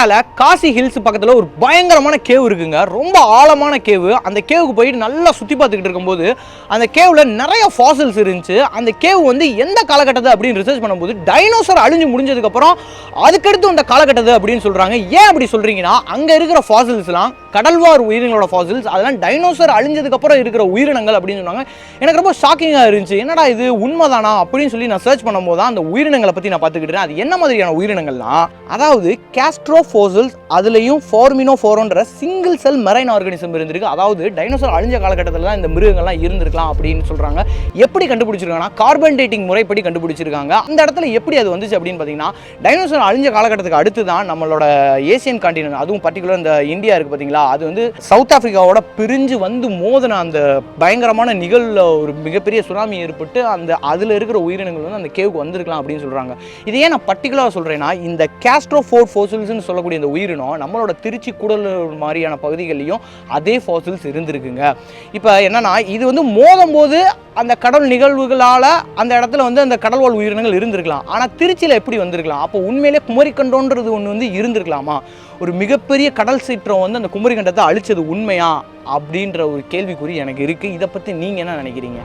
இந்தியாவில் காசி ஹில்ஸ் பக்கத்தில் ஒரு பயங்கரமான கேவ் இருக்குங்க. ரொம்ப ஆழமான கேவ். அந்த கேவுக்கு போயிட்டு நல்லா சுற்றி பார்த்துக்கிட்டு இருக்கும்போது அந்த கேவில் நிறைய ஃபாசில்ஸ் இருந்துச்சு. அந்த கேவ் வந்து எந்த காலகட்டத்தை அப்படின்னு ரிசர்ச் பண்ணும்போது டைனோசர் அழிஞ்சு முடிஞ்சதுக்கப்புறம் அதுக்கடுத்து அந்த காலகட்டத்தை அப்படின்னு சொல்கிறாங்க. ஏன் அப்படி சொல்கிறீங்கன்னா அங்கே இருக்கிற ஃபாசில்ஸ்லாம் கடல்வார் உயிரினங்களோட ஃபாசில்ஸ், அதெல்லாம் டைனோசர் அழிஞ்சதுக்கப்புறம் இருக்கிற உயிரினங்கள் அப்படின்னு சொன்னாங்க. எனக்கு ரொம்ப ஷாக்கிங்காக இருந்துச்சு. என்னடா இது உண்மைதானா அப்படின்னு சொல்லி நான் சர்ச் பண்ணும்போது தான் அந்த உயிரினங்களை பற்றி நான் பார்த்துக்கிட்டேன். அது என்ன மாதிரியான உயிரினங்கள்னா, அதாவது கேஸ்ட்ரோஃபோசில்ஸ், அதுலேயும் ஃபார்மினோஃபோரோன்ற சிங்கிள் செல் மெரைன் ஆர்கானிசம் இருந்திருக்கு. அதாவது டைனோசர் அழிஞ்ச காலகட்டத்தில் தான் இந்த மிருகங்கள்லாம் இருந்திருக்கலாம் அப்படின்னு சொல்கிறாங்க. எப்படி கண்டுபிடிச்சிருக்காங்கன்னா கார்பன் டேட்டிங் முறைப்படி கண்டுபிடிச்சிருக்காங்க. அந்த இடத்துல எப்படி அது வந்துச்சு அப்படின்னு பார்த்தீங்கன்னா, டைனோசர் அழிஞ்ச காலகட்டத்துக்கு அடுத்து தான் நம்மளோட ஏசியன் கான்டினென்ட், அதுவும் பர்டிகுலர் இந்த இந்தியா இருக்குது பார்த்தீங்களா, அது வந்து சவுத் ஆப்பிரிக்காவோட பிரிஞ்சு வந்து மோதின அந்த பயங்கரமான நிகழ்வில் ஒரு மிகப்பெரிய சுனாமி ஏற்பட்டு அந்த அதில் இருக்கிற உயிரினங்கள் வந்து அந்த கேவுக்கு வந்திருக்கலாம் அப்படின்னு சொல்கிறாங்க. இது ஏன் நான் பர்டிகுலராக சொல்கிறேன்னா, இந்த கேஸ்ட்ரோஃபோர் ஃபாசில்ஸ்னு சொல்லக்கூடிய இந்த உயிரினம் நம்மளோட திருச்சி கூடலூர் மாதிரியான பகுதிகள்லையும் அதே ஃபாசில்ஸ் இருந்திருக்குங்க. இப்போ என்னன்னா, இது வந்து மோதும் போது அந்த கடல் நிகழ்வுகளால் அந்த இடத்துல வந்து அந்த கடல்வாழ் உயிரினங்கள் இருந்திருக்கலாம். ஆனால் திருச்சியில் எப்படி வந்திருக்கலாம்? அப்போ உண்மையிலே குமரிக்கண்டோன்றது ஒன்று வந்து இருந்திருக்கலாமா? ஒரு மிகப்பெரிய கடல் சீற்றம் வந்து அந்த குமரிக்கண்டத்தை அழிச்சது உண்மையா அப்படின்ற ஒரு கேள்விக்குறி எனக்கு இருக்குது. இதை பற்றி நீங்கள் என்ன நினைக்கிறீங்க?